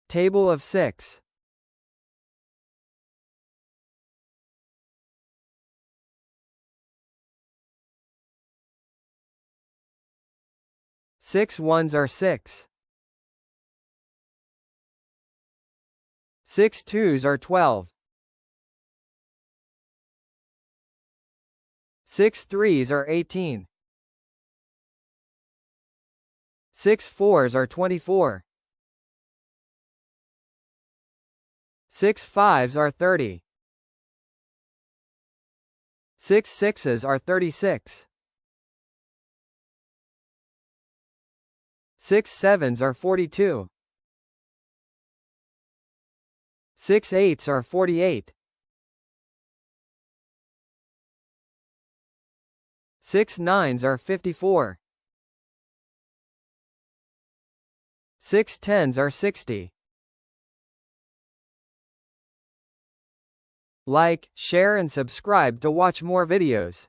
Table of 6. 6 ones are 6. 6 twos are 12. 6 threes are 18. 6 fours are 24. 6 fives are 30. 6 sixes are 36. 6 sevens are 42. 6 eights are 48. 6 nines are 54. 6 tens are 60. Like, share and subscribe to watch more videos.